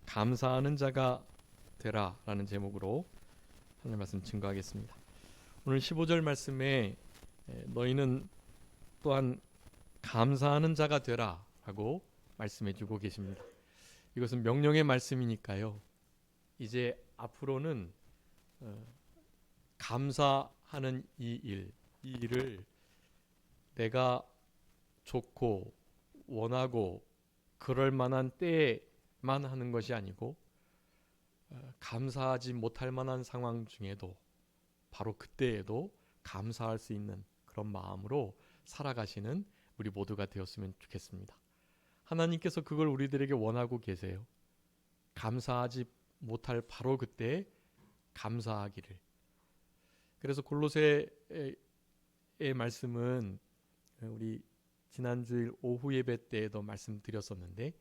감사하는 자가 되라 라는 제목으로 하나님 말씀 증거하겠습니다. 오늘 15절 말씀에 너희는 또한 감사하는 자가 되라 라고 말씀해 주고 계십니다. 이것은 명령의 말씀이니까요. 이제 앞으로는 감사하는 이 일을 내가 좋고 원하고 그럴 만한 때에만 하는 것이 아니고 감사하지 못할 만한 상황 중에도 바로 그때에도 감사할 수 있는 그런 마음으로 살아가시는 우리 모두가 되었으면 좋겠습니다. 하나님께서 그걸 우리들에게 원하고 계세요. 감사하지 못할 바로 그때에 감사하기를. 그래서 골로새의 말씀은 우리 지난주일 오후 예배 때에도 말씀드렸었는데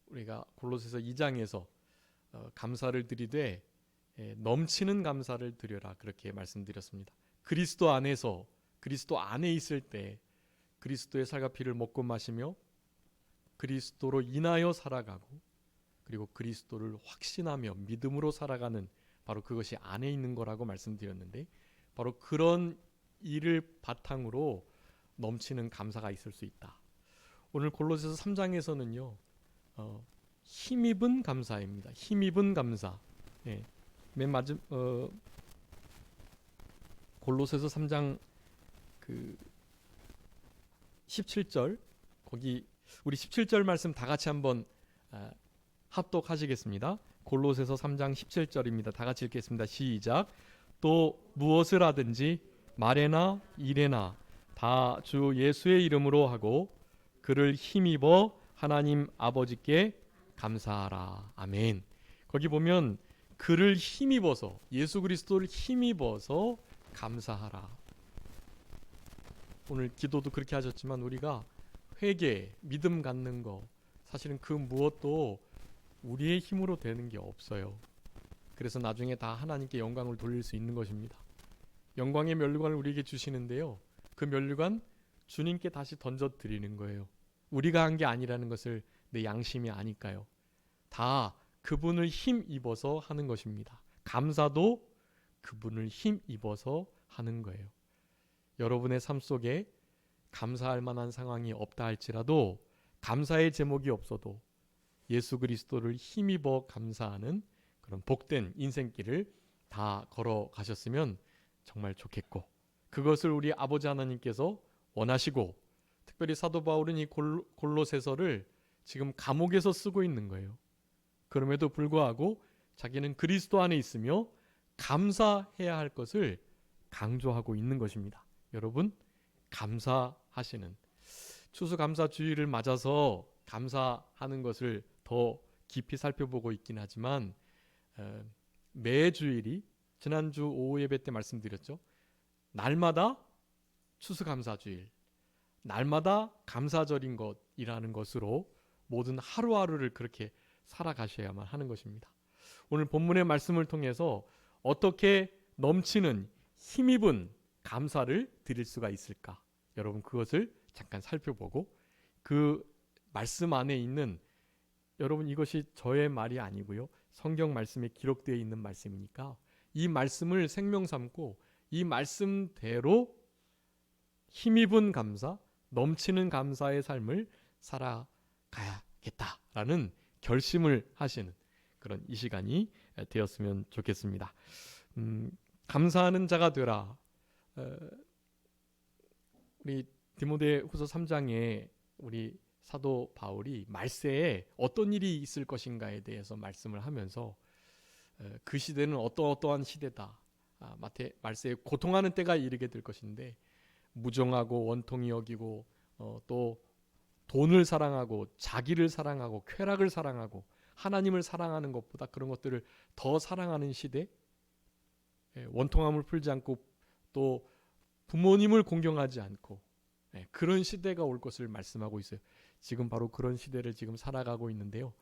우리가 골로새서 2장에서 감사를 드리되 넘치는 감사를 드려라 그렇게 말씀드렸습니다. 그리스도 안에서 그리스도 안에 있을 때 그리스도의 살과 피를 먹고 마시며 그리스도로 인하여 살아가고 그리고 그리스도를 확신하며 믿음으로 살아가는 바로 그것이 안에 있는 거라고 말씀드렸는데 바로 그런 일을 바탕으로 넘치는 감사가 있을 수 있다. 오늘 골로새서 3장에서는요 힘입은 감사입니다. 힘입은 감사. 맨 맞은 골로새서 3장 그 17절 거기 우리 17절 말씀 다 같이 한번 합독하시겠습니다. 골로새서 3장 17절입니다. 다 같이 읽겠습니다. 시작. 또 무엇을 하든지 말에나 일에나 다 주 예수의 이름으로 하고 그를 힘입어 하나님 아버지께 감사하라. 아멘. 거기 보면 그를 힘입어서 예수 그리스도를 힘입어서 감사하라. 오늘 기도도 그렇게 하셨지만 우리가 회개, 믿음 갖는 거 사실은 그 무엇도 우리의 힘으로 되는 게 없어요. 그래서 나중에 다 하나님께 영광을 돌릴 수 있는 것입니다. 영광의 면류관을 우리에게 주시는데요. 그 면류관 주님께 다시 던져드리는 거예요. 우리가 한 게 아니라는 것을 내 양심이 아니까요. 다 그분을 힘입어서 하는 것입니다. 감사도 그분을 힘입어서 하는 거예요. 여러분의 삶 속에 감사할 만한 상황이 없다 할지라도 감사의 제목이 없어도 예수 그리스도를 힘입어 감사하는 그런 복된 인생길을 다 걸어가셨으면 정말 좋겠고 그것을 우리 아버지 하나님께서 원하시고 특별히 사도 바울은 이 골로새서를 지금 감옥에서 쓰고 있는 거예요. 그럼에도 불구하고 자기는 그리스도 안에 있으며 감사해야 할 것을 강조하고 있는 것입니다. 여러분 감사하시는 추수감사주의를 맞아서 감사하는 것을 더 깊이 살펴보고 있긴 하지만 매 주일이 지난주 오후 예배 때 말씀드렸죠. 날마다 추수감사주일, 날마다 감사절인 것이라는 것으로 모든 하루하루를 그렇게 살아가셔야만 하는 것입니다. 오늘 본문의 말씀을 통해서 어떻게 넘치는 힘입은 감사를 드릴 수가 있을까? 여러분 그것을 잠깐 살펴보고 그 말씀 안에 있는 여러분 이것이 저의 말이 아니고요. 성경 말씀에 기록되어 있는 말씀이니까 이 말씀을 생명 삼고 이 말씀대로 힘입은 감사, 넘치는 감사의 삶을 살아가야겠다라는 결심을 하시는 그런 이 시간이 되었으면 좋겠습니다. 감사하는 자가 되라. 우리 디모데후서 3장에 우리 사도 바울이 말세에 어떤 일이 있을 것인가에 대해서 말씀을 하면서 그 시대는 어떠한 시대다. 말세에 고통하는 때가 이르게 될 것인데 무정하고 원통이 여기고 또 돈을 사랑하고 자기를 사랑하고 쾌락을 사랑하고 하나님을 사랑하는 것보다 그런 것들을 더 사랑하는 시대, 원통함을 풀지 않고 또 부모님을 공경하지 않고 그런 시대가 올 것을 말씀하고 있어요. 지금 바로 그런 시대를 지금 살아가고 있는데요.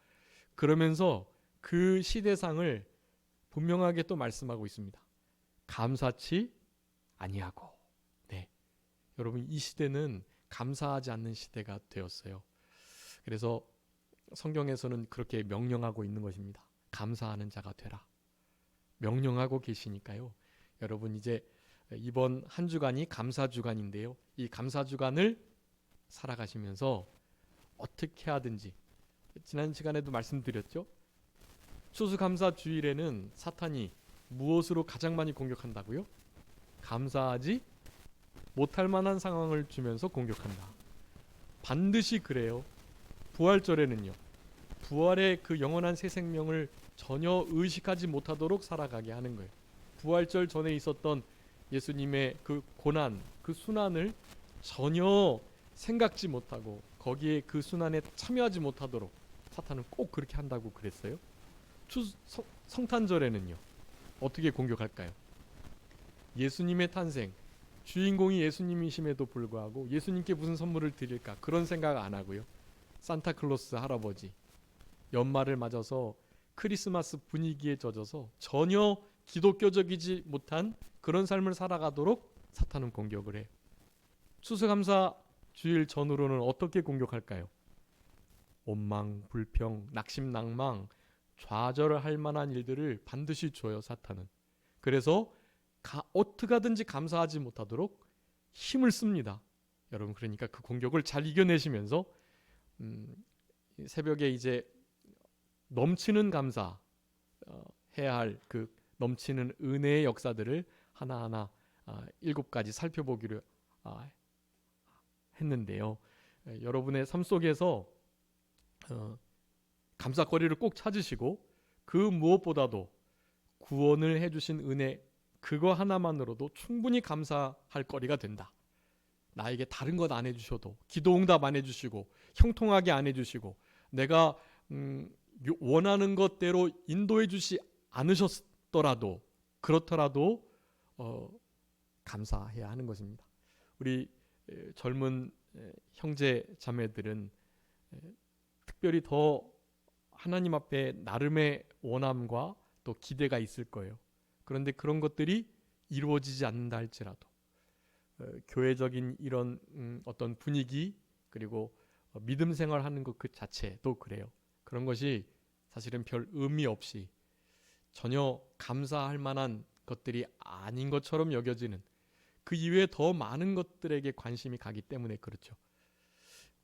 그러면서 그 시대상을 분명하게 또 말씀하고 있습니다. 감사치 아니하고. 여러분 이 시대는 감사하지 않는 시대가 되었어요. 그래서 성경에서는 그렇게 명령하고 있는 것입니다. 감사하는 자가 되라. 명령하고 계시니까요. 여러분 이제 이번 한 주간이 감사 주간인데요. 이 감사 주간을 살아가시면서 어떻게 하든지 지난 시간에도 말씀드렸죠. 추수감사 주일에는 사탄이 무엇으로 가장 많이 공격한다고요? 감사하지 못할 만한 상황을 주면서 공격한다. 반드시 그래요. 부활절에는요. 부활의 그 영원한 새 생명을 전혀 의식하지 못하도록 살아가게 하는 거예요. 부활절 전에 있었던 예수님의 그 고난, 그 순환을 전혀 생각지 못하고 거기에 그 순환에 참여하지 못하도록 사탄은 꼭 그렇게 한다고 그랬어요. 성탄절에는요. 어떻게 공격할까요? 예수님의 탄생, 주인공이 예수님이심에도 불구하고 예수님께 무슨 선물을 드릴까 그런 생각 안 하고요. 산타클로스 할아버지 연말을 맞아서 크리스마스 분위기에 젖어서 전혀 기독교적이지 못한 그런 삶을 살아가도록 사탄은 공격을 해요. 추수감사 주일 전후로는 어떻게 공격할까요? 원망, 불평, 낙심낭망, 좌절할 만한 일들을 반드시 줘요. 사탄은. 그래서 어떻게 하든지 감사하지 못하도록 힘을 씁니다. 여러분 그러니까 그 공격을 잘 이겨내시면서 새벽에 이제 넘치는 감사 해야 할 그 넘치는 은혜의 역사들을 하나하나 7가지 살펴보기로 했는데요. 여러분의 삶 속에서 감사거리를 꼭 찾으시고 그 무엇보다도 구원을 해주신 은혜 그거 하나만으로도 충분히 감사할 거리가 된다. 나에게 다른 것 안 해주셔도 기도응답 안 해주시고 형통하게 안 해주시고 내가 원하는 것대로 인도해 주시 않으셨더라도 그렇더라도 감사해야 하는 것입니다. 우리 젊은 형제 자매들은 특별히 더 하나님 앞에 나름의 원함과 또 기대가 있을 거예요. 그런데 그런 것들이 이루어지지 않는다 할지라도 교회적인 이런 어떤 분위기 그리고 믿음 생활하는 것 그 자체도 그래요. 그런 것이 사실은 별 의미 없이 전혀 감사할 만한 것들이 아닌 것처럼 여겨지는 그 이외에 더 많은 것들에게 관심이 가기 때문에 그렇죠.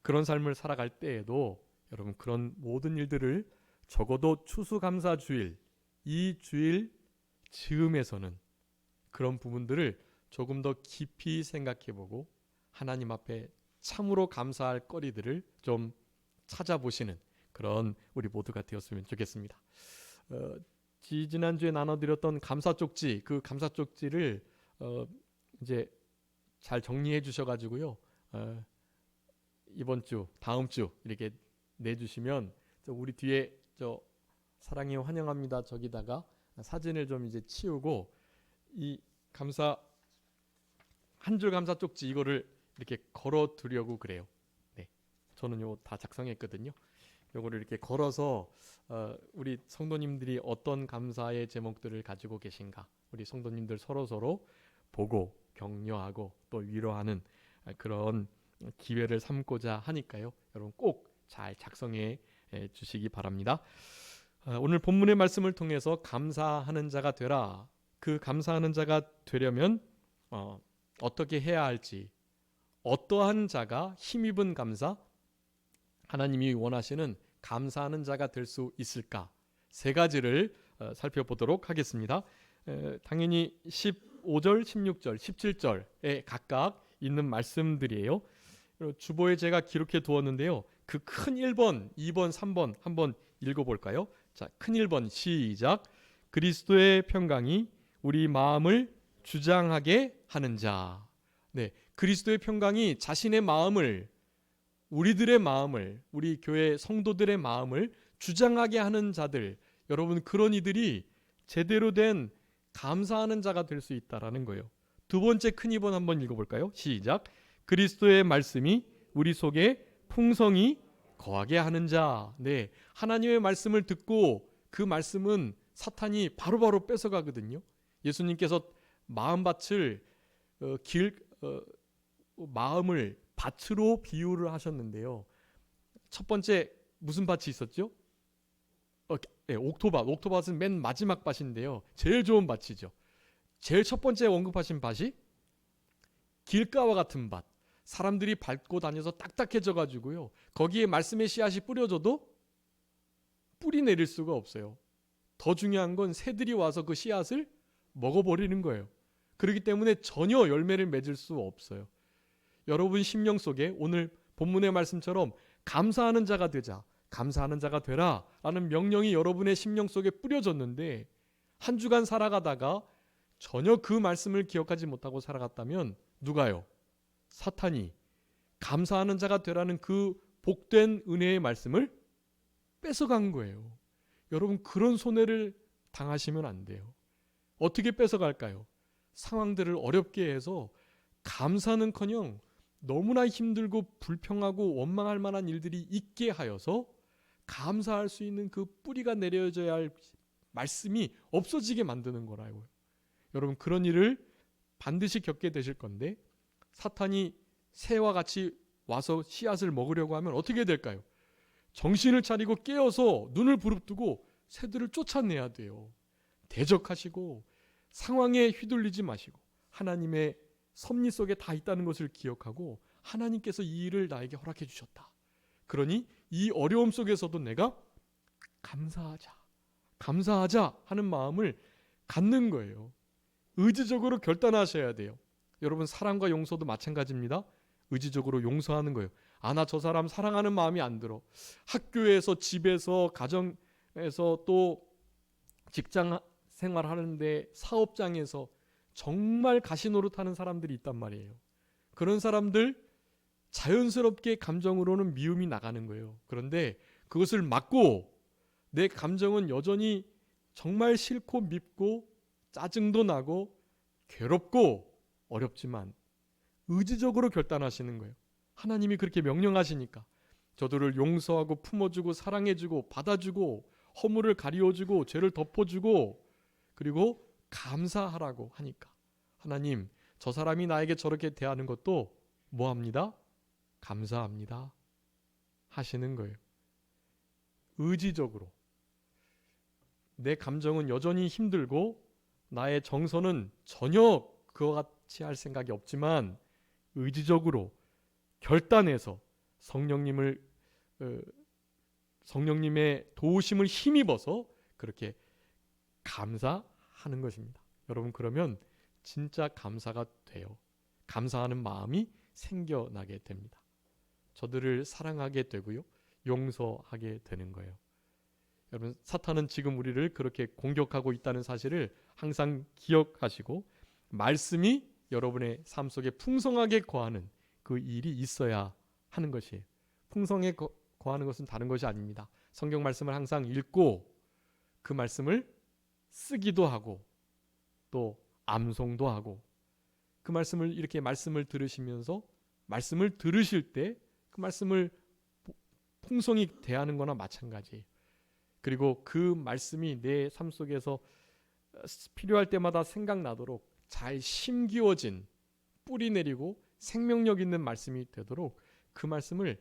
그런 삶을 살아갈 때에도 여러분 그런 모든 일들을 적어도 추수감사주일 이 주일 즈음에서는 그런 부분들을 조금 더 깊이 생각해보고 하나님 앞에 참으로 감사할 거리들을 좀 찾아보시는 그런 우리 모두가 되었으면 좋겠습니다. 지난주에 나눠드렸던 감사 쪽지 그 감사 쪽지를 이제 잘 정리해 주셔가지고요. 이번 주 다음 주 이렇게 내주시면 우리 뒤에 저 사랑해 환영합니다 저기다가 사진을 좀 이제 치우고 이 감사 한 줄 감사 쪽지 이거를 이렇게 걸어 두려고 그래요. 네, 저는 요 다 작성했거든요. 요거를 이렇게 걸어서 우리 성도님들이 어떤 감사의 제목들을 가지고 계신가 우리 성도님들 서로 보고 격려하고 또 위로하는 그런 기회를 삼고자 하니까요. 여러분 꼭 잘 작성해 주시기 바랍니다. 오늘 본문의 말씀을 통해서 감사하는 자가 되라. 그 감사하는 자가 되려면 어떻게 해야 할지 어떠한 자가 힘입은 감사 하나님이 원하시는 감사하는 자가 될 수 있을까 3가지를 살펴보도록 하겠습니다. 당연히 15절, 16절, 17절에 각각 있는 말씀들이에요. 주보에 제가 기록해 두었는데요. 그 큰 1번, 2번, 3번 한번 읽어볼까요? 자, 큰 1번 시작. 그리스도의 평강이 우리 마음을 주장하게 하는 자. 네, 그리스도의 평강이 자신의 마음을 우리들의 마음을 우리 교회 성도들의 마음을 주장하게 하는 자들 여러분 그런 이들이 제대로 된 감사하는 자가 될 수 있다라는 거예요. 두 번째 큰 2번 한번 읽어볼까요? 시작. 그리스도의 말씀이 우리 속에 풍성히 거하게 하는 자. 네, 하나님의 말씀을 듣고 그 말씀은 사탄이 바로바로 뺏어가거든요. 예수님께서 마음밭을 마음을 밭으로 비유를 하셨는데요. 첫 번째 무슨 밭이 있었죠? 네, 옥토밭. 옥토밭은 맨 마지막 밭인데요. 제일 좋은 밭이죠. 제일 첫 번째 언급하신 밭이 길가와 같은 밭. 사람들이 밟고 다녀서 딱딱해져 가지고요. 거기에 말씀의 씨앗이 뿌려져도 뿌리 내릴 수가 없어요. 더 중요한 건 새들이 와서 그 씨앗을 먹어버리는 거예요. 그렇기 때문에 전혀 열매를 맺을 수 없어요. 여러분 심령 속에 오늘 본문의 말씀처럼 감사하는 자가 되자, 감사하는 자가 되라 라는 명령이 여러분의 심령 속에 뿌려졌는데 한 주간 살아가다가 전혀 그 말씀을 기억하지 못하고 살아갔다면 누가요? 사탄이 감사하는 자가 되라는 그 복된 은혜의 말씀을 뺏어간 거예요. 여러분 그런 손해를 당하시면 안 돼요. 어떻게 뺏어갈까요? 상황들을 어렵게 해서 감사는커녕 너무나 힘들고 불평하고 원망할 만한 일들이 있게 하여서 감사할 수 있는 그 뿌리가 내려져야 할 말씀이 없어지게 만드는 거라고요. 여러분 그런 일을 반드시 겪게 되실 건데 사탄이 새와 같이 와서 씨앗을 먹으려고 하면 어떻게 될까요? 정신을 차리고 깨어서 눈을 부릅뜨고 새들을 쫓아내야 돼요. 대적하시고 상황에 휘둘리지 마시고 하나님의 섭리 속에 다 있다는 것을 기억하고 하나님께서 이 일을 나에게 허락해 주셨다. 그러니 이 어려움 속에서도 내가 감사하자 하는 마음을 갖는 거예요. 의지적으로 결단하셔야 돼요. 여러분 사랑과 용서도 마찬가지입니다. 의지적으로 용서하는 거예요. 나 저 사람 사랑하는 마음이 안 들어. 학교에서, 집에서, 가정에서 또 직장 생활하는데 사업장에서 정말 가시노릇하는 사람들이 있단 말이에요. 그런 사람들 자연스럽게 감정으로는 미움이 나가는 거예요. 그런데 그것을 막고 내 감정은 여전히 정말 싫고 밉고 짜증도 나고 괴롭고 어렵지만 의지적으로 결단하시는 거예요. 하나님이 그렇게 명령하시니까 저들을 용서하고 품어주고 사랑해주고 받아주고 허물을 가리워주고 죄를 덮어주고 그리고 감사하라고 하니까 하나님 저 사람이 나에게 저렇게 대하는 것도 뭐합니다? 감사합니다 하시는 거예요. 의지적으로 내 감정은 여전히 힘들고 나의 정서는 전혀 그와 같이 할 생각이 없지만 의지적으로 결단해서 성령님의 도우심을 힘입어서 그렇게 감사하는 것입니다. 여러분 그러면 진짜 감사가 돼요. 감사하는 마음이 생겨나게 됩니다. 저들을 사랑하게 되고요. 용서하게 되는 거예요. 여러분 사탄은 지금 우리를 그렇게 공격하고 있다는 사실을 항상 기억하시고 말씀이 여러분의 삶 속에 풍성하게 거하는 그 일이 있어야 하는 것이에요. 풍성에 거하는 것은 다른 것이 아닙니다. 성경 말씀을 항상 읽고 그 말씀을 쓰기도 하고 또 암송도 하고 그 말씀을 이렇게 말씀을 들으시면서 말씀을 들으실 때 그 말씀을 풍성히 대하는 거나 마찬가지예요. 그리고 그 말씀이 내 삶 속에서 필요할 때마다 생각나도록 잘 심기워진 뿌리 내리고 생명력 있는 말씀이 되도록 그 말씀을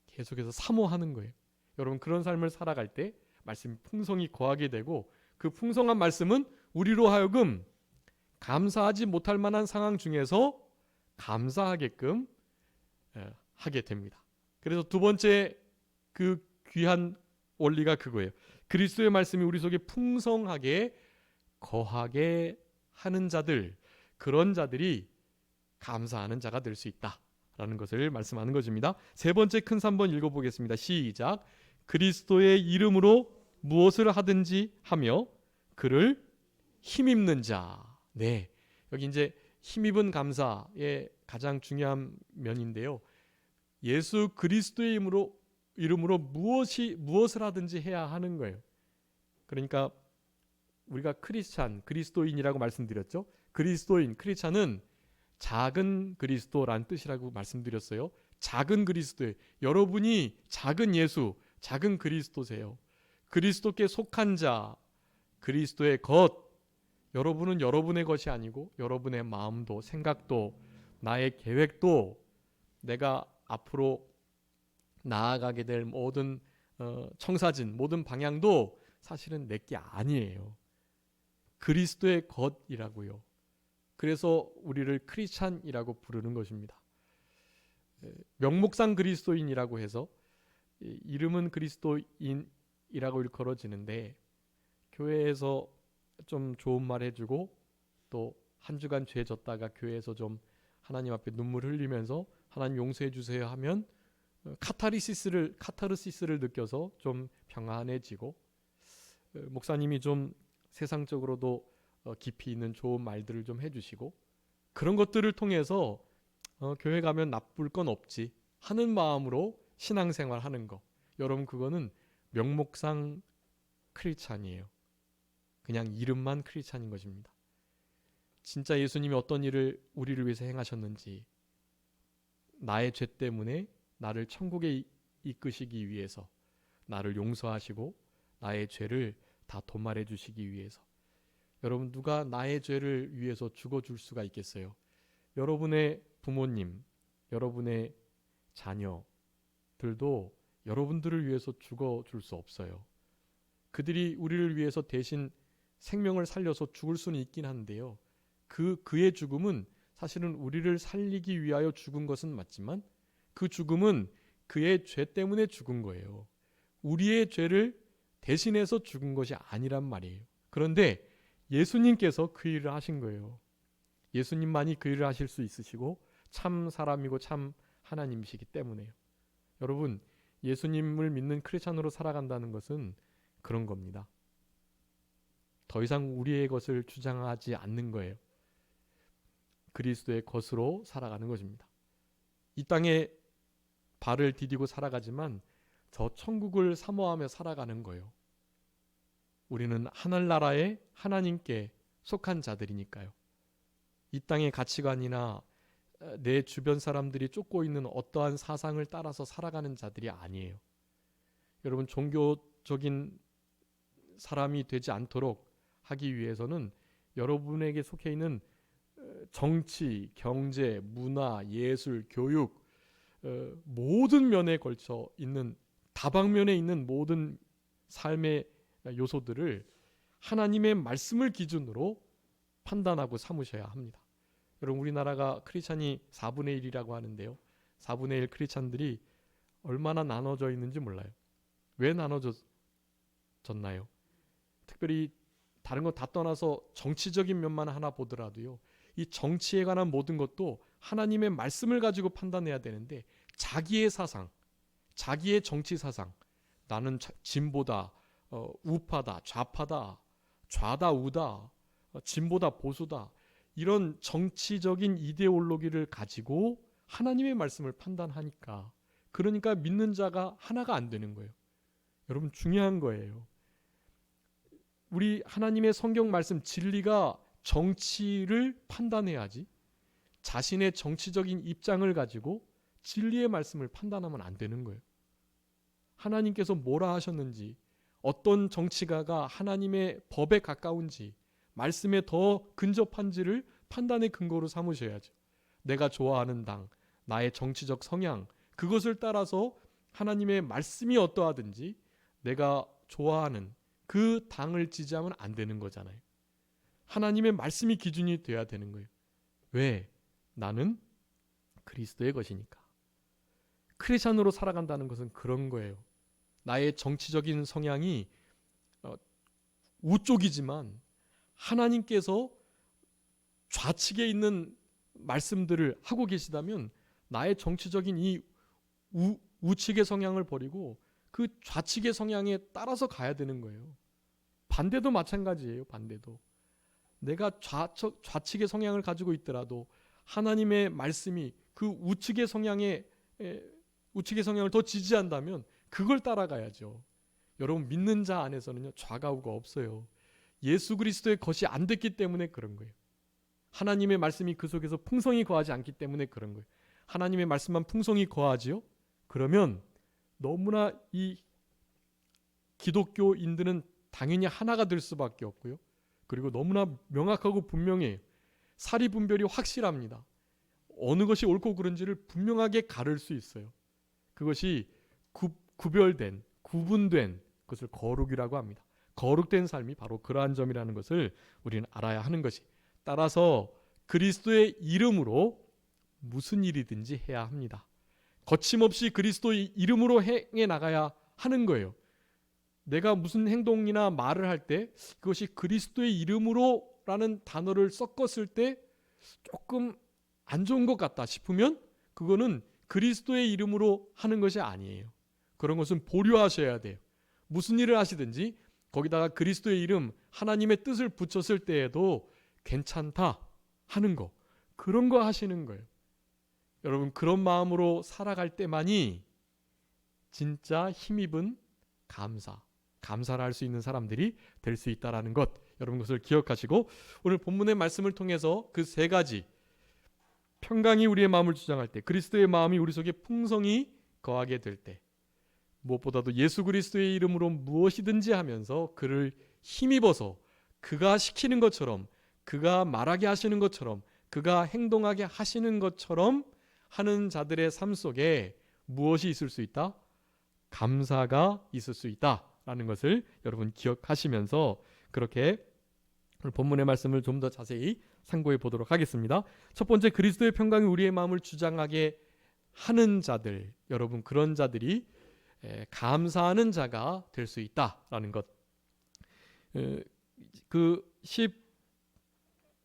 계속해서 사모하는 거예요. 여러분 그런 삶을 살아갈 때 말씀이 풍성히 거하게 되고 그 풍성한 말씀은 우리로 하여금 감사하지 못할 만한 상황 중에서 감사하게끔 하게 됩니다. 그래서 두 번째 그 귀한 원리가 그거예요. 그리스도의 말씀이 우리 속에 풍성하게 거하게 하는 자들, 그런 자들이 감사하는 자가 될 수 있다라는 것을 말씀하는 것입니다. 세 번째 큰 3번 읽어보겠습니다. 시작. 그리스도의 이름으로 무엇을 하든지 하며 그를 힘입는 자. 네, 여기 이제 힘입은 감사의 가장 중요한 면인데요. 예수 그리스도의 이름으로 무엇을 하든지 해야 하는 거예요. 그러니까 우리가 그리스도인이라고 말씀드렸죠. 크리스찬은 작은 그리스도란 뜻이라고 말씀드렸어요. 작은 그리스도예요. 여러분이 작은 예수, 작은 그리스도세요. 그리스도께 속한 자, 그리스도의 것. 여러분은 여러분의 것이 아니고 여러분의 마음도 생각도 나의 계획도 내가 앞으로 나아가게 될 모든 청사진 모든 방향도 사실은 내게 아니에요. 그리스도의 것이라고요. 그래서 우리를 크리스찬이라고 부르는 것입니다. 명목상 그리스도인이라고 해서 이름은 그리스도인이라고 일컬어지는데 교회에서 좀 좋은 말 해주고 또 한 주간 죄 졌다가 교회에서 좀 하나님 앞에 눈물 흘리면서 하나님 용서해 주세요 하면 카타르시스를 느껴서 좀 평안해지고 목사님이 좀 세상적으로도 깊이 있는 좋은 말들을 좀 해주시고 그런 것들을 통해서 교회 가면 나쁠 건 없지 하는 마음으로 신앙생활 하는 거. 여러분 그거는 명목상 크리스찬이에요. 그냥 이름만 크리스찬인 것입니다. 진짜 예수님이 어떤 일을 우리를 위해서 행하셨는지 나의 죄 때문에 나를 천국에 이끄시기 위해서 나를 용서하시고 나의 죄를 다 도말해 주시기 위해서 여러분 누가 나의 죄를 위해서 죽어줄 수가 있겠어요? 여러분의 부모님, 여러분의 자녀들도 여러분들을 위해서 죽어줄 수 없어요. 그들이 우리를 위해서 대신 생명을 살려서 죽을 수는 있긴 한데요. 그의 죽음은 사실은 우리를 살리기 위하여 죽은 것은 맞지만 그 죽음은 그의 죄 때문에 죽은 거예요. 우리의 죄를 대신해서 죽은 것이 아니란 말이에요. 그런데 예수님께서 그 일을 하신 거예요. 예수님만이 그 일을 하실 수 있으시고 참 사람이고 참 하나님이시기 때문에요. 여러분 예수님을 믿는 크리스찬으로 살아간다는 것은 그런 겁니다. 더 이상 우리의 것을 주장하지 않는 거예요. 그리스도의 것으로 살아가는 것입니다. 이 땅에 발을 디디고 살아가지만 저 천국을 사모하며 살아가는 거예요. 우리는 하늘나라의 하나님께 속한 자들이니까요. 이 땅의 가치관이나 내 주변 사람들이 쫓고 있는 어떠한 사상을 따라서 살아가는 자들이 아니에요. 여러분 종교적인 사람이 되지 않도록 하기 위해서는 여러분에게 속해 있는 정치, 경제, 문화, 예술, 교육 모든 면에 걸쳐 있는 다방면에 있는 모든 삶의 요소들을 하나님의 말씀을 기준으로 판단하고 삼으셔야 합니다. 여러분 우리나라가 크리스찬이 4분의 1이라고 하는데요. 4분의 1 크리스찬들이 얼마나 나눠져 있는지 몰라요. 왜 나눠졌나요? 특별히 다른 거 다 떠나서 정치적인 면만 하나 보더라도요. 이 정치에 관한 모든 것도 하나님의 말씀을 가지고 판단해야 되는데 자기의 사상, 자기의 정치 사상, 나는 진보다, 우파다, 좌파다, 좌다, 우다, 진보다, 보수다 이런 정치적인 이데올로기를 가지고 하나님의 말씀을 판단하니까 그러니까 믿는 자가 하나가 안 되는 거예요. 여러분 중요한 거예요. 우리 하나님의 성경 말씀 진리가 정치를 판단해야지 자신의 정치적인 입장을 가지고 진리의 말씀을 판단하면 안 되는 거예요. 하나님께서 뭐라 하셨는지 어떤 정치가가 하나님의 법에 가까운지 말씀에 더 근접한지를 판단의 근거로 삼으셔야죠. 내가 좋아하는 당, 나의 정치적 성향 그것을 따라서 하나님의 말씀이 어떠하든지 내가 좋아하는 그 당을 지지하면 안 되는 거잖아요. 하나님의 말씀이 기준이 돼야 되는 거예요. 왜? 나는 그리스도의 것이니까. 크리스찬으로 살아간다는 것은 그런 거예요. 나의 정치적인 성향이 우쪽이지만 하나님께서 좌측에 있는 말씀들을 하고 계시다면 나의 정치적인 이 우측의 성향을 버리고 그 좌측의 성향에 따라서 가야 되는 거예요. 반대도 마찬가지예요. 반대도. 내가 좌측의 성향을 가지고 있더라도 하나님의 말씀이 그 우측의 성향을 더 지지한다면 그걸 따라가야죠. 여러분 믿는 자 안에서는요 좌가우가 없어요. 예수 그리스도의 것이 안 됐기 때문에 그런 거예요. 하나님의 말씀이 그 속에서 풍성히 거하지 않기 때문에 그런 거예요. 하나님의 말씀만 풍성히 거하지요? 그러면 너무나 이 기독교인들은 당연히 하나가 될 수밖에 없고요. 그리고 너무나 명확하고 분명해요. 사리 분별이 확실합니다. 어느 것이 옳고 그른지를 분명하게 가를 수 있어요. 그것이 구별된 구분된 것을 거룩이라고 합니다. 거룩된 삶이 바로 그러한 점이라는 것을 우리는 알아야 하는 것이. 따라서 그리스도의 이름으로 무슨 일이든지 해야 합니다. 거침없이 그리스도의 이름으로 행해 나가야 하는 거예요. 내가 무슨 행동이나 말을 할 때 그것이 그리스도의 이름으로라는 단어를 섞었을 때 조금 안 좋은 것 같다 싶으면 그거는 그리스도의 이름으로 하는 것이 아니에요. 그런 것은 보류하셔야 돼요. 무슨 일을 하시든지 거기다가 그리스도의 이름, 하나님의 뜻을 붙였을 때에도 괜찮다 하는 거, 그런 거 하시는 거예요. 여러분, 그런 마음으로 살아갈 때만이 진짜 힘입은 감사를 할 수 있는 사람들이 될 수 있다는 것, 여러분 그것을 기억하시고 오늘 본문의 말씀을 통해서 그 세 가지, 평강이 우리의 마음을 주장할 때, 그리스도의 마음이 우리 속에 풍성히 거하게 될 때, 무엇보다도 예수 그리스도의 이름으로 무엇이든지 하면서 그를 힘입어서 그가 시키는 것처럼, 그가 말하게 하시는 것처럼, 그가 행동하게 하시는 것처럼 하는 자들의 삶 속에 무엇이 있을 수 있다? 감사가 있을 수 있다라는 것을 여러분 기억하시면서 그렇게 본문의 말씀을 좀 더 자세히 상고해 보도록 하겠습니다. 첫 번째, 그리스도의 평강이 우리의 마음을 주장하게 하는 자들, 여러분 그런 자들이 감사하는 자가 될 수 있다라는 것. 그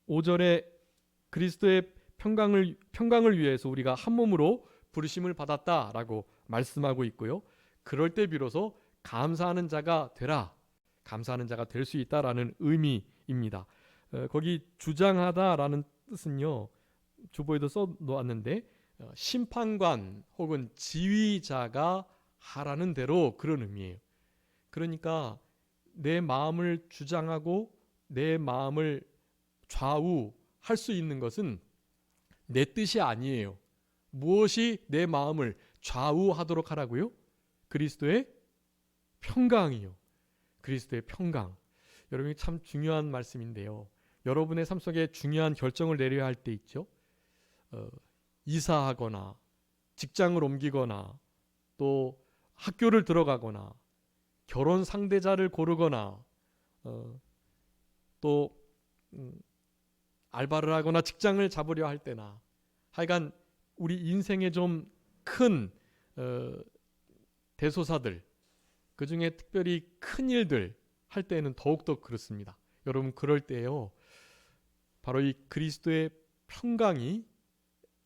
15절에 그리스도의 평강을 위해서 우리가 한 몸으로 부르심을 받았다라고 말씀하고 있고요. 그럴 때 비로소 감사하는 자가 되라, 감사하는 자가 될 수 있다라는 의미입니다. 거기 주장하다라는 뜻은요, 주보에도 써놓았는데 심판관 혹은 지휘자가 하라는 대로, 그런 의미예요. 그러니까 내 마음을 주장하고 내 마음을 좌우할 수 있는 것은 내 뜻이 아니에요. 무엇이 내 마음을 좌우하도록 하라고요? 그리스도의 평강이요. 그리스도의 평강. 여러분이 참 중요한 말씀인데요. 여러분의 삶 속에 중요한 결정을 내려야 할 때 있죠. 이사하거나 직장을 옮기거나 또 학교를 들어가거나 결혼 상대자를 고르거나 또 알바를 하거나 직장을 잡으려 할 때나, 하여간 우리 인생에 좀 큰 대소사들, 그 중에 특별히 큰 일들 할 때에는 더욱더 그렇습니다. 여러분 그럴 때요, 바로 이 그리스도의 평강이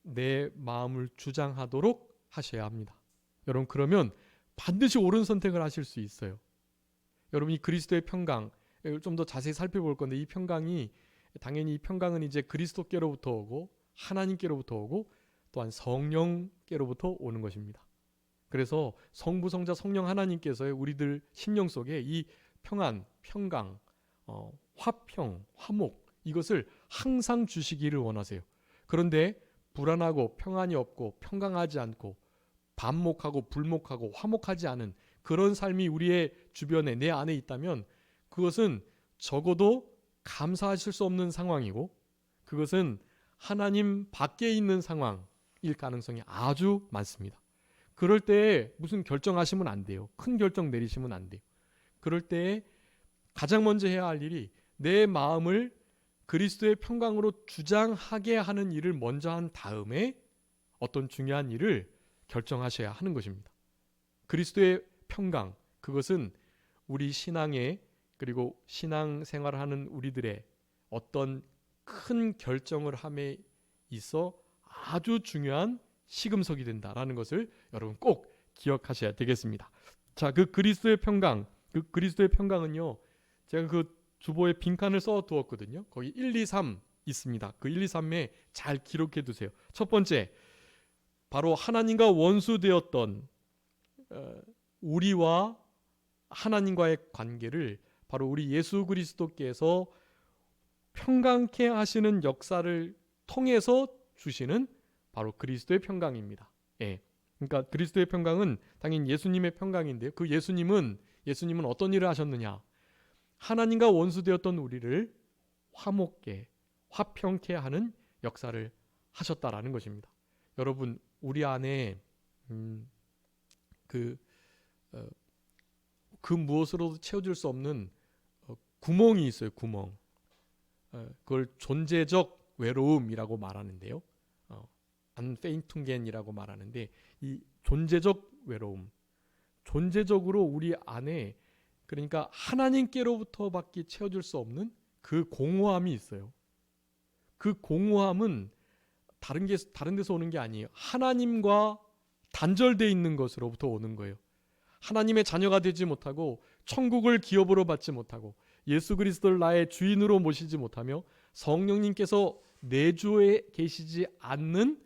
내 마음을 주장하도록 하셔야 합니다. 여러분 그러면 반드시 옳은 선택을 하실 수 있어요. 여러분이 그리스도의 평강, 좀 더 자세히 살펴볼 건데, 이 평강이 당연히 이 평강은 이제 그리스도께로부터 오고 하나님께로부터 오고 또한 성령께로부터 오는 것입니다. 그래서 성부, 성자, 성령 하나님께서의 우리들 심령 속에 이 평안, 평강, 화평, 화목, 이것을 항상 주시기를 원하세요. 그런데 불안하고 평안이 없고 평강하지 않고 반목하고 불목하고 화목하지 않은 그런 삶이 우리의 주변에, 내 안에 있다면 그것은 적어도 감사하실 수 없는 상황이고, 그것은 하나님 밖에 있는 상황일 가능성이 아주 많습니다. 그럴 때에 무슨 결정하시면 안 돼요. 큰 결정 내리시면 안 돼요. 그럴 때에 가장 먼저 해야 할 일이 내 마음을 그리스도의 평강으로 주장하게 하는 일을 먼저 한 다음에 어떤 중요한 일을 결정하셔야 하는 것입니다. 그리스도의 평강, 그것은 우리 신앙에, 그리고 신앙생활을 하는 우리들의 어떤 큰 결정을 함에 있어 아주 중요한 시금석이 된다라는 것을 여러분 꼭 기억하셔야 되겠습니다. 자, 그 그리스도의 평강, 그 그리스도의 평강은요, 제가 그 주보에 빈칸을 써 두었거든요. 거기 1, 2, 3 있습니다. 그 1, 2, 3에 잘 기록해 두세요. 첫 번째, 바로 하나님과 원수되었던 우리와 하나님과의 관계를 바로 우리 예수 그리스도께서 평강케 하시는 역사를 통해서 주시는 바로 그리스도의 평강입니다. 예. 그러니까 그리스도의 평강은 당연히 예수님의 평강인데요. 그 예수님은 어떤 일을 하셨느냐? 하나님과 원수되었던 우리를 화목게, 화평케 하는 역사를 하셨다라는 것입니다. 여러분, 우리 안에 그 무엇으로도 채워질 수 없는 구멍이 있어요. 구멍. 그걸 존재적 외로움이라고 말하는데요. 안페인퉁겐이라고 말하는데 이 존재적 외로움, 존재적으로 우리 안에 그러니까 하나님께로부터밖에 채워질 수 없는 그 공허함이 있어요. 그 공허함은 다른 데서 오는 게 아니에요. 하나님과 단절되어 있는 것으로부터 오는 거예요. 하나님의 자녀가 되지 못하고 천국을 기업으로 받지 못하고 예수 그리스도를 나의 주인으로 모시지 못하며 성령님께서 내주에 계시지 않는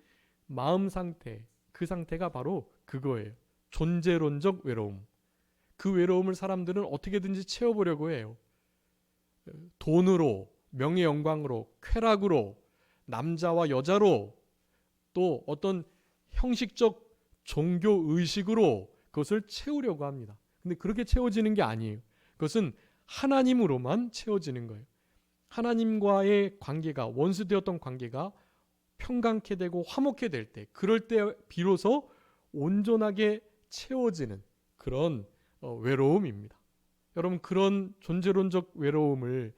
마음 상태, 그 상태가 바로 그거예요. 존재론적 외로움. 그 외로움을 사람들은 어떻게든지 채워보려고 해요. 돈으로, 명예 영광으로, 쾌락으로, 남자와 여자로, 또 어떤 형식적 종교 의식으로 그것을 채우려고 합니다. 근데 그렇게 채워지는 게 아니에요. 그것은 하나님으로만 채워지는 거예요. 하나님과의 관계가, 원수되었던 관계가 평강케 되고 화목케 될 때, 그럴 때 비로소 온전하게 채워지는 그런 외로움입니다. 여러분, 그런 존재론적 외로움을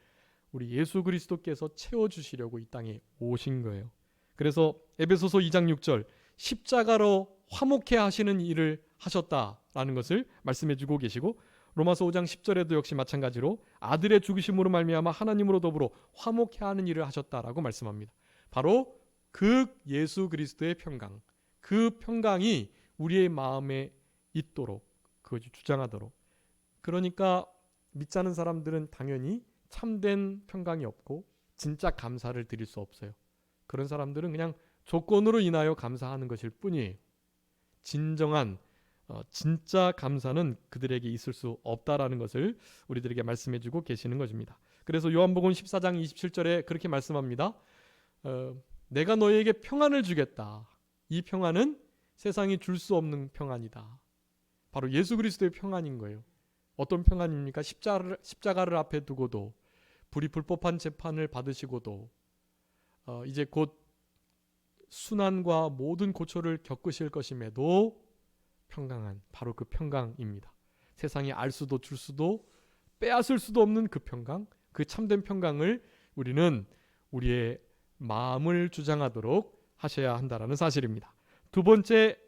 우리 예수 그리스도께서 채워주시려고 이 땅에 오신 거예요. 그래서 에베소서 2장 6절 십자가로 화목케 하시는 일을 하셨다라는 것을 말씀해주고 계시고, 로마서 5장 10절에도 역시 마찬가지로 아들의 죽으심으로 말미암아 하나님으로 더불어 화목케 하는 일을 하셨다라고 말씀합니다. 바로 그 예수 그리스도의 평강, 그 평강이 우리의 마음에 있도록, 그것이 주장하도록. 그러니까 믿지 않은 사람들은 당연히 참된 평강이 없고 진짜 감사를 드릴 수 없어요. 그런 사람들은 그냥 조건으로 인하여 감사하는 것일 뿐이에요. 진정한 진짜 감사는 그들에게 있을 수 없다라는 것을 우리들에게 말씀해주고 계시는 것입니다. 그래서 요한복음 14장 27절에 그렇게 말씀합니다. 내가 너희에게 평안을 주겠다. 이 평안은 세상이 줄 수 없는 평안이다. 바로 예수 그리스도의 평안인 거예요. 어떤 평안입니까? 십자가를 앞에 두고도, 불이 불법한 재판을 받으시고도, 이제 곧 순환과 모든 고초를 겪으실 것임에도 평강한, 바로 그 평강입니다. 세상이 알 수도 줄 수도 빼앗을 수도 없는 그 평강, 그 참된 평강을 우리는 우리의 마음을 주장하도록 하셔야 한다라는 사실입니다. 두 번째,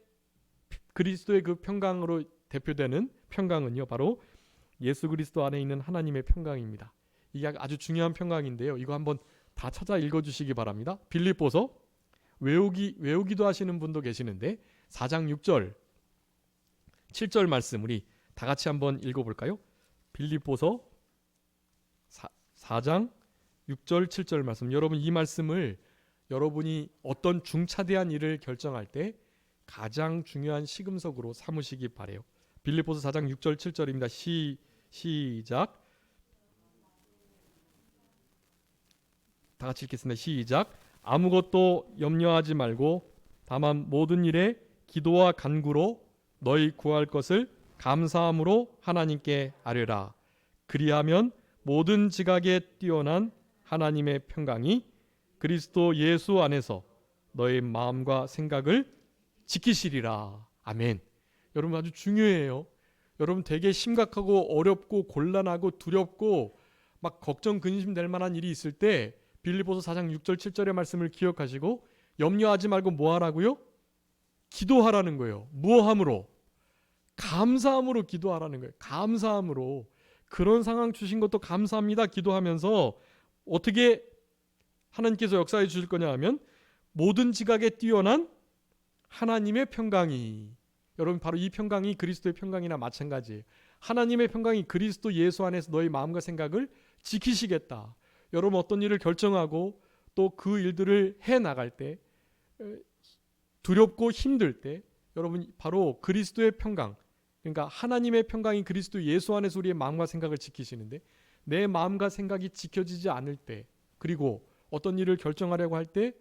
그리스도의 그 평강으로 대표되는 평강은요, 바로 예수 그리스도 안에 있는 하나님의 평강입니다. 이게 아주 중요한 평강인데요, 이거 한번 다 찾아 읽어주시기 바랍니다. 빌립보서, 외우기도 하시는 분도 계시는데 4장 6절 7절 말씀 우리 다 같이 한번 읽어볼까요? 빌립보서 4장 6절 7절 말씀. 여러분, 이 말씀을 여러분이 어떤 중차대한 일을 결정할 때 가장 중요한 시금석으로 삼으시기 바래요. 빌립보서 4장 6절 7절입니다. 시작. 다 같이 읽겠습니다. 시작. 아무것도 염려하지 말고 다만 모든 일에 기도와 간구로 너희 구할 것을 감사함으로 하나님께 아뢰라. 그리하면 모든 지각에 뛰어난 하나님의 평강이 그리스도 예수 안에서 너희 마음과 생각을 지키시리라. 아멘. 여러분, 아주 중요해요. 여러분, 되게 심각하고 어렵고 곤란하고 두렵고 막 걱정 근심될 만한 일이 있을 때 빌립보서 4장 6절 7절의 말씀을 기억하시고 염려하지 말고 뭐 하라고요? 기도하라는 거예요. 무엇함으로? 감사함으로 기도하라는 거예요. 감사함으로. 그런 상황 주신 것도 감사합니다. 기도하면서 어떻게 하나님께서 역사해 주실 거냐 하면 모든 지각에 뛰어난 하나님의 평강이, 여러분, 바로 이 평강이 그리스도의 평강이나 마찬가지예요. 하나님의 평강이 그리스도 예수 안에서 너희 마음과 생각을 지키시겠다. 여러분, 어떤 일을 결정하고 또 그 일들을 해 나갈 때, 두렵고 힘들 때, 여러분, 바로 그리스도의 평강, 그러니까 하나님의 평강이 그리스도 예수 안에서 우리의 마음과 생각을 지키시는데, 내 마음과 생각이 지켜지지 않을 때, 그리고 어떤 일을 결정하려고 할 때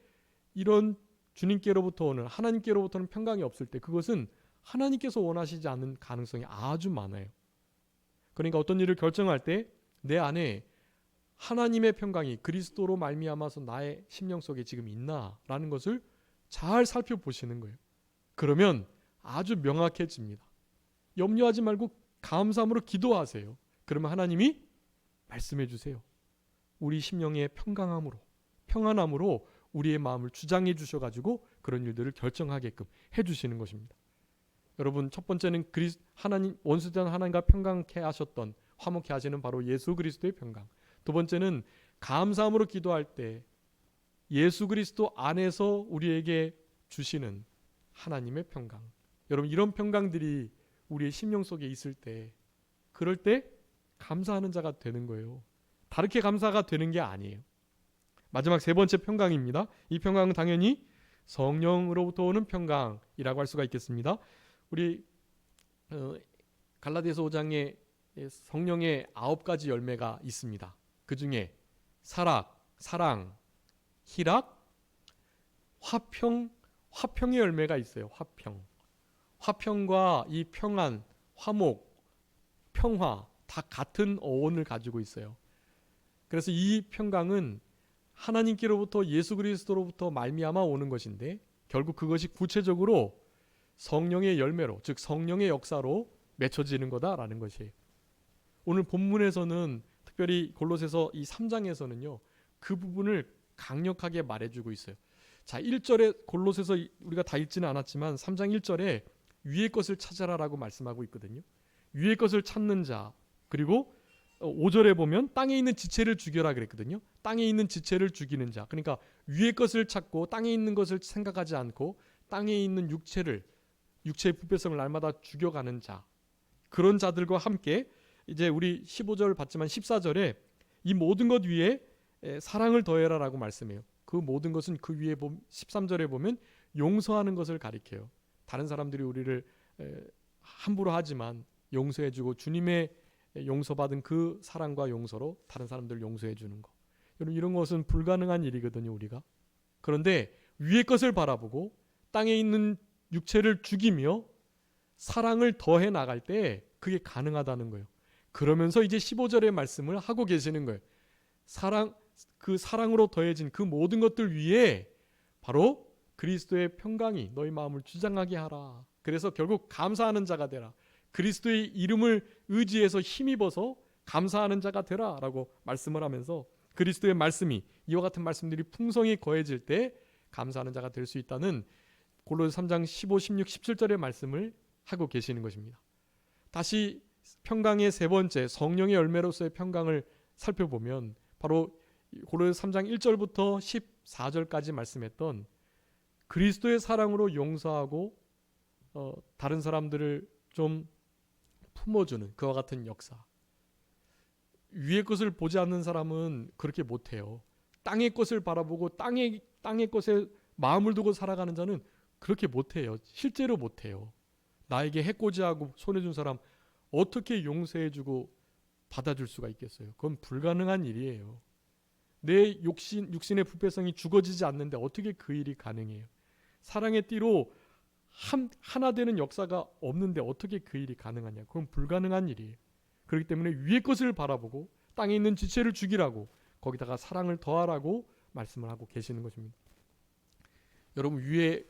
이런 주님께로부터 오는, 하나님께로부터는 평강이 없을 때, 그것은 하나님께서 원하시지 않는 가능성이 아주 많아요. 그러니까 어떤 일을 결정할 때 내 안에 하나님의 평강이 그리스도로 말미암아서 나의 심령 속에 지금 있나라는 것을 잘 살펴보시는 거예요. 그러면 아주 명확해집니다. 염려하지 말고 감사함으로 기도하세요. 그러면 하나님이 말씀해 주세요. 우리 심령의 평안함으로 우리의 마음을 주장해 주셔가지고 그런 일들을 결정하게끔 해주시는 것입니다. 여러분, 첫 번째는 하나님, 원수된 하나님과 평강케 하셨던, 화목케 하시는 바로 예수 그리스도의 평강. 두 번째는 감사함으로 기도할 때 예수 그리스도 안에서 우리에게 주시는 하나님의 평강. 여러분, 이런 평강들이 우리의 심령 속에 있을 때, 그럴 때 감사하는 자가 되는 거예요. 다르게 감사가 되는 게 아니에요. 마지막 세 번째 평강입니다. 이 평강은 당연히 성령으로부터 오는 평강이라고 할 수가 있겠습니다. 우리 갈라디아서 5장에 성령의 9가지 열매가 있습니다. 그 중에 사랑, 희락, 화평의 열매가 있어요. 화평과 이 평안, 화목, 평화 다 같은 어원을 가지고 있어요. 그래서 이 평강은 하나님께로부터 예수 그리스도로부터 말미암아 오는 것인데, 결국 그것이 구체적으로 성령의 열매로, 즉 성령의 역사로 맺혀지는 거다라는 것이에요. 오늘 본문에서는 특별히 골로새서 이 3장에서는요, 그 부분을 강력하게 말해주고 있어요. 자, 1절에 골로새서 우리가 다 읽지는 않았지만 3장 1절에 위의 것을 찾아라라고 말씀하고 있거든요. 위의 것을 찾는 자, 그리고 5절에 보면 땅에 있는 지체를 죽여라 그랬거든요. 땅에 있는 지체를 죽이는 자. 그러니까 위의 것을 찾고 땅에 있는 것을 생각하지 않고 땅에 있는 육체의 부패성을 날마다 죽여가는 자. 그런 자들과 함께 이제 우리 15절 봤지만 14절에 이 모든 것 위에 사랑을 더해라라고 말씀해요. 그 모든 것은 그 위에 13절에 보면 용서하는 것을 가리켜요. 다른 사람들이 우리를 함부로 하지만 용서해주고 주님의 용서받은 그 사랑과 용서로 다른 사람들 용서해 주는 거. 여러분, 이런 것은 불가능한 일이거든요, 우리가. 그런데 위의 것을 바라보고 땅에 있는 육체를 죽이며 사랑을 더해 나갈 때 그게 가능하다는 거예요. 그러면서 이제 15절의 말씀을 하고 계시는 거예요. 그 사랑으로 더해진 그 모든 것들 위에 바로 그리스도의 평강이 너희 마음을 주장하게 하라. 그래서 결국 감사하는 자가 되라. 그리스도의 이름을 의지해서 힘입어서 감사하는 자가 되라 라고 말씀을 하면서 그리스도의 말씀이, 이와 같은 말씀들이 풍성히 거해질 때 감사하는 자가 될 수 있다는 골로새 3장 15, 16, 17절의 말씀을 하고 계시는 것입니다. 다시 평강의 세 번째, 성령의 열매로서의 평강을 살펴보면 바로 골로새 3장 1절부터 14절까지 말씀했던 그리스도의 사랑으로 용서하고 다른 사람들을 좀 품어주는 그와 같은 역사. 위의 것을 보지 않는 사람은 그렇게 못해요. 땅의 것을 바라보고 땅의 것에 마음을 두고 살아가는 자는 그렇게 못해요. 실제로 못해요. 나에게 해코지하고 손해준 사람 어떻게 용서해주고 받아줄 수가 있겠어요? 그건 불가능한 일이에요. 내 육신의 부패성이 죽어지지 않는데 어떻게 그 일이 가능해요? 사랑의 띠로 하나 되는 역사가 없는데 어떻게 그 일이 가능하냐? 그건 불가능한 일이에요. 그렇기 때문에 위의 것을 바라보고 땅에 있는 지체를 죽이라고, 거기다가 사랑을 더하라고 말씀을 하고 계시는 것입니다. 여러분, 위에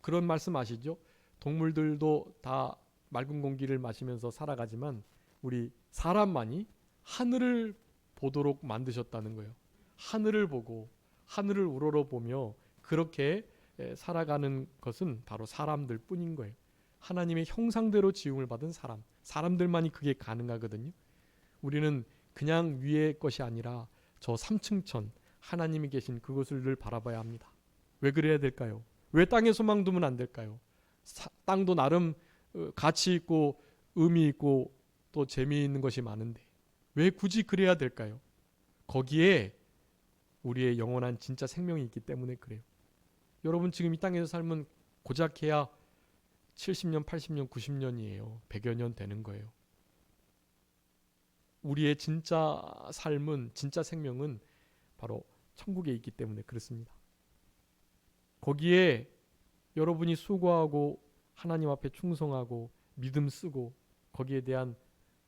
그런 말씀 아시죠? 동물들도 다 맑은 공기를 마시면서 살아가지만 우리 사람만이 하늘을 보도록 만드셨다는 거예요. 하늘을 보고 하늘을 우러러보며 그렇게 살아가는 것은 바로 사람들 뿐인 거예요. 하나님의 형상대로 지음을 받은 사람들만이 그게 가능하거든요. 우리는 그냥 위의 것이 아니라 저 3층천 하나님이 계신 그곳을 늘 바라봐야 합니다. 왜 그래야 될까요? 왜 땅에 소망 두면 안 될까요? 땅도 나름 가치 있고 의미 있고 또 재미있는 것이 많은데 왜 굳이 그래야 될까요? 거기에 우리의 영원한 진짜 생명이 있기 때문에 그래요. 여러분, 지금 이 땅에서 삶은 고작 해야 70년, 80년, 90년이에요. 100여 년 되는 거예요. 우리의 진짜 삶은, 진짜 생명은 바로 천국에 있기 때문에 그렇습니다. 거기에 여러분이 수고하고 하나님 앞에 충성하고 믿음 쓰고 거기에 대한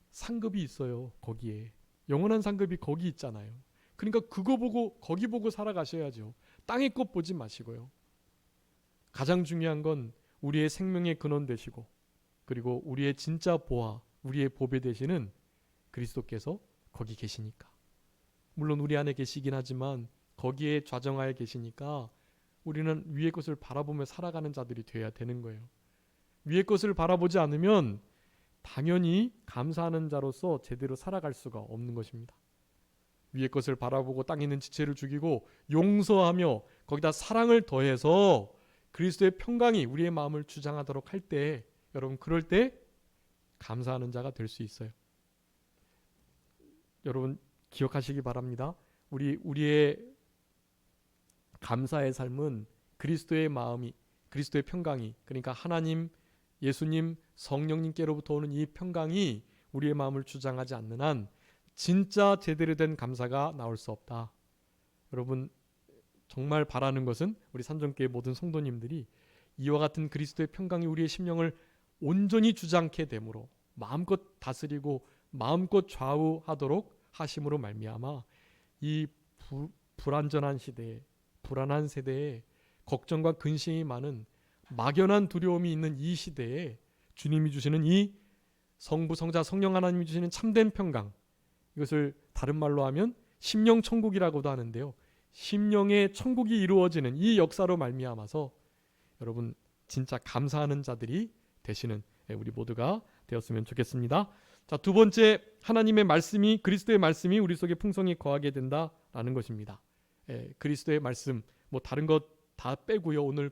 상급이 있어요. 거기에 영원한 상급이 거기 있잖아요. 그러니까 그거 보고 거기 보고 살아가셔야죠. 땅의 것 보지 마시고요. 가장 중요한 건 우리의 생명의 근원 되시고 그리고 우리의 진짜 보화, 우리의 보배 되시는 그리스도께서 거기 계시니까. 물론 우리 안에 계시긴 하지만 거기에 좌정하에 계시니까 우리는 위의 것을 바라보며 살아가는 자들이 되어야 되는 거예요. 위의 것을 바라보지 않으면 당연히 감사하는 자로서 제대로 살아갈 수가 없는 것입니다. 위의 것을 바라보고 땅에 있는 지체를 죽이고 용서하며 거기다 사랑을 더해서 그리스도의 평강이 우리의 마음을 주장하도록 할 때, 여러분 그럴 때 감사하는 자가 될 수 있어요. 여러분 기억하시기 바랍니다. 우리의 감사의 삶은 그리스도의 마음이, 그리스도의 평강이, 그러니까 하나님, 예수님, 성령님께로부터 오는 이 평강이 우리의 마음을 주장하지 않는 한 진짜 제대로 된 감사가 나올 수 없다. 여러분 정말 바라는 것은 우리 산정교회 모든 성도님들이 이와 같은 그리스도의 평강이 우리의 심령을 온전히 주장케 되므로 마음껏 다스리고 마음껏 좌우하도록 하심으로 말미암아 이 불안전한 시대에, 불안한 세대에 걱정과 근심이 많은 막연한 두려움이 있는 이 시대에 주님이 주시는 이 성부, 성자, 성령 하나님이 주시는 참된 평강, 이것을 다른 말로 하면 심령 천국이라고도 하는데요. 심령의 천국이 이루어지는 이 역사로 말미암아서 여러분 진짜 감사하는 자들이 되시는 우리 모두가 되었으면 좋겠습니다. 자, 두 번째, 하나님의 말씀이, 그리스도의 말씀이 우리 속에 풍성히 거하게 된다라는 것입니다. 그리스도의 말씀, 뭐 다른 것 다 빼고요. 오늘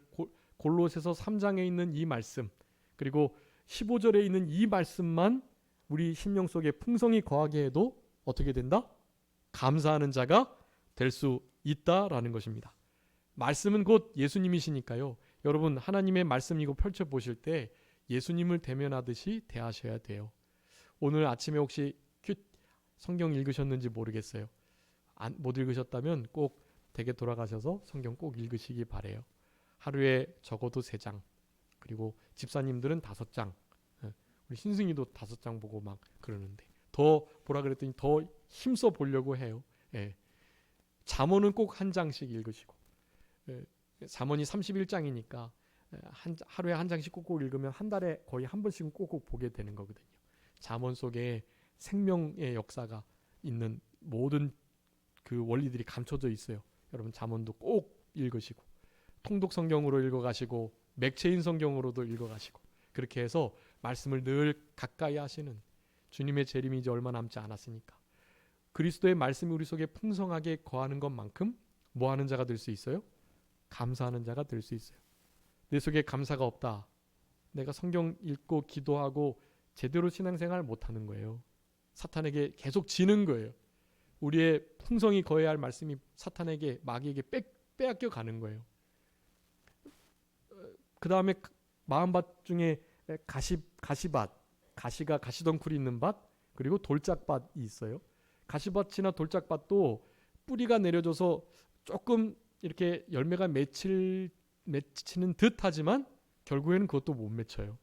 골로새서 3장에 있는 이 말씀, 그리고 15절에 있는 이 말씀만 우리 심령 속에 풍성히 거하게 해도 어떻게 된다? 감사하는 자가 될 수 있다라는 것입니다. 말씀은 곧 예수님이시니까요. 여러분 하나님의 말씀 이거 펼쳐보실 때 예수님을 대면하듯이 대하셔야 돼요. 오늘 아침에 혹시 성경 읽으셨는지 모르겠어요. 못 읽으셨다면 꼭 댁에 돌아가셔서 성경 꼭 읽으시기 바래요. 하루에 적어도 3장, 그리고 집사님들은 5장, 우리 신승이도 5장 보고 막 그러는데 더 보라 그랬더니 더 힘써 보려고 해요. 잠언은 꼭 1장씩 읽으시고, 잠언이 31장이니까 하루에 1장씩 꼭꼭 읽으면 한 달에 거의 한 번씩은 꼭꼭 보게 되는 거거든요. 잠언 속에 생명의 역사가 있는 모든 그 원리들이 감춰져 있어요. 여러분 잠언도 꼭 읽으시고, 통독 성경으로 읽어가시고, 맥체인 성경으로도 읽어가시고, 그렇게 해서 말씀을 늘 가까이 하시는 주님의 재림이 이제 얼마 남지 않았으니까 그리스도의 말씀이 우리 속에 풍성하게 거하는 것만큼 뭐 하는 자가 될 수 있어요? 감사하는 자가 될 수 있어요. 내 속에 감사가 없다. 내가 성경 읽고 기도하고 제대로 신앙생활 못하는 거예요. 사탄에게 계속 지는 거예요. 우리의 풍성히 거해야 할 말씀이 사탄에게, 마귀에게 빼앗겨 가는 거예요. 그 다음에 마음밭 중에 가시밭, 가시가 가시덩굴이 있는 밭, 그리고 돌짝밭이 있어요. 가시밭이나 돌짝밭도 뿌리가 내려져서 조금 이렇게 열매가 맺히는 듯 하지만 결국에는 그것도 못 맺혀요.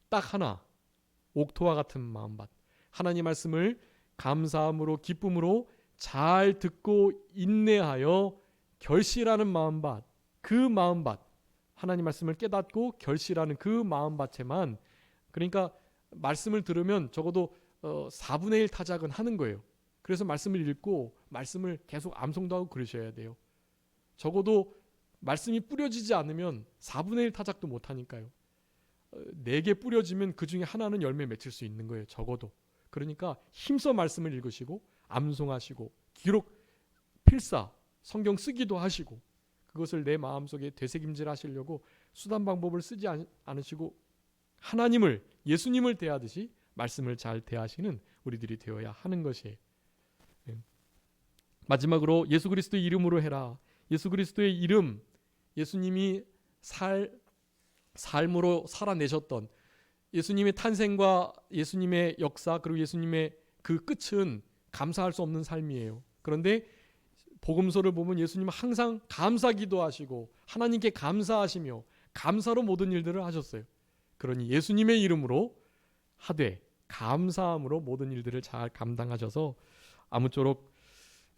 딱 하나, 옥토와 같은 마음밭, 하나님 말씀을 감사함으로 기쁨으로 잘 듣고 인내하여 결실하는 마음밭, 그 마음밭, 하나님 말씀을 깨닫고 결실하는 그 마음밭에만, 그러니까 말씀을 들으면 적어도 4분의 1 타작은 하는 거예요. 그래서 말씀을 읽고 말씀을 계속 암송도 하고 그러셔야 돼요. 적어도 말씀이 뿌려지지 않으면 4분의 1 타작도 못하니까요. 4개 뿌려지면 그 중에 하나는 열매 맺힐 수 있는 거예요. 적어도. 그러니까 힘써 말씀을 읽으시고 암송하시고 기록 필사 성경 쓰기도 하시고, 그것을 내 마음속에 되새김질 하시려고 수단 방법을 쓰지 않으시고 하나님을, 예수님을 대하듯이 말씀을 잘 대하시는 우리들이 되어야 하는 것이에요. 마지막으로 예수 그리스도의 이름으로 해라. 예수 그리스도의 이름, 예수님이 삶으로 살아내셨던 예수님의 탄생과 예수님의 역사, 그리고 예수님의 그 끝은 감사할 수 없는 삶이에요. 그런데 복음서를 보면 예수님은 항상 감사 기도하시고 하나님께 감사하시며 감사로 모든 일들을 하셨어요. 그러니 예수님의 이름으로 하되 감사함으로 모든 일들을 잘 감당하셔서 아무쪼록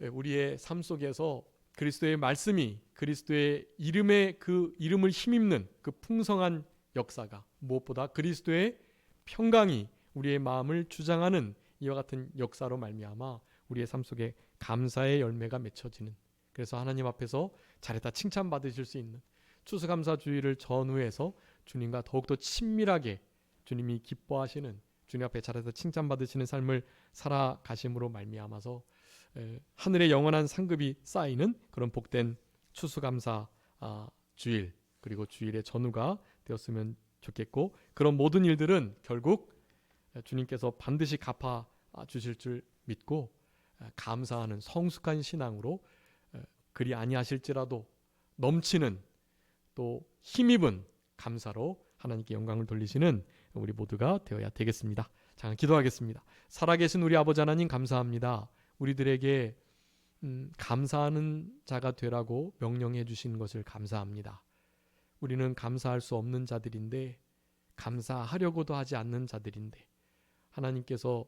우리의 삶 속에서 그리스도의 말씀이, 그리스도의 이름에 그 이름을 힘입는 그 풍성한 역사가, 무엇보다 그리스도의 평강이 우리의 마음을 주장하는 이와 같은 역사로 말미암아 우리의 삶 속에 감사의 열매가 맺혀지는, 그래서 하나님 앞에서 잘했다 칭찬받으실 수 있는, 추수감사주의를 전후해서 주님과 더욱더 친밀하게 주님이 기뻐하시는, 주님 앞에 잘해서 칭찬받으시는 삶을 살아가심으로 말미암아서 하늘의 영원한 상급이 쌓이는 그런 복된 추수감사 주일, 그리고 주일의 전후가 되었으면 좋겠고, 그런 모든 일들은 결국 주님께서 반드시 갚아 주실 줄 믿고 감사하는 성숙한 신앙으로, 그리 아니하실지라도 넘치는 또 힘입은 감사로 하나님께 영광을 돌리시는 우리 모두가 되어야 되겠습니다. 자, 기도하겠습니다. 살아계신 우리 아버지 하나님, 감사합니다. 우리들에게 감사하는 자가 되라고 명령해 주신 것을 감사합니다. 우리는 감사할 수 없는 자들인데, 감사하려고도 하지 않는 자들인데, 하나님께서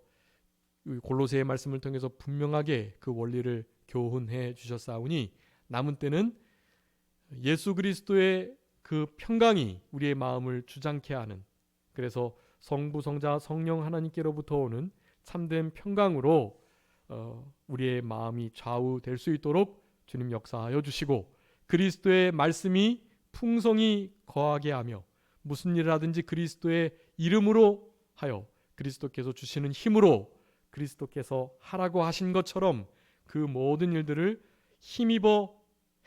골로새의 말씀을 통해서 분명하게 그 원리를 교훈해 주셨사오니 남은 때는 예수 그리스도의 그 평강이 우리의 마음을 주장케 하는, 그래서 성부, 성자, 성령 하나님께로부터 오는 참된 평강으로 우리의 마음이 좌우될 수 있도록 주님 역사하여 주시고, 그리스도의 말씀이 풍성히 거하게 하며 무슨 일을 하든지 그리스도의 이름으로 하여 그리스도께서 주시는 힘으로 그리스도께서 하라고 하신 것처럼 그 모든 일들을 힘입어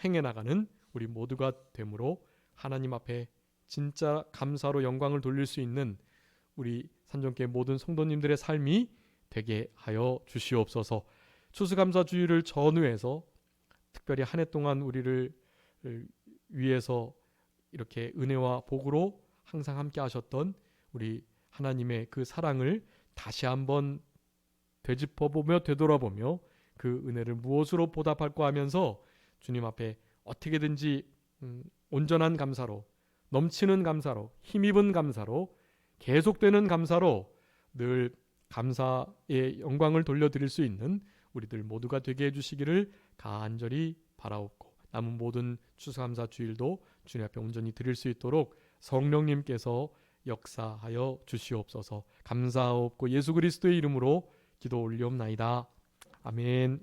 행해 나가는 우리 모두가 되므로 하나님 앞에 진짜 감사로 영광을 돌릴 수 있는 우리 산정교회 모든 성도님들의 삶이 되게 하여 주시옵소서. 추수감사주의를 전후해서 특별히 한 해 동안 우리를 위해서 이렇게 은혜와 복으로 항상 함께 하셨던 우리 하나님의 그 사랑을 다시 한번 되짚어보며 되돌아보며 그 은혜를 무엇으로 보답할까 하면서 주님 앞에 어떻게든지 온전한 감사로, 넘치는 감사로, 힘입은 감사로, 계속되는 감사로 늘 감사의 영광을 돌려드릴 수 있는 우리들 모두가 되게 해주시기를 간절히 바라옵고, 남은 모든 추수감사 주일도 주님 앞에 온전히 드릴 수 있도록 성령님께서 역사하여 주시옵소서. 감사하옵고 예수 그리스도의 이름으로 기도 올리옵나이다. 아멘.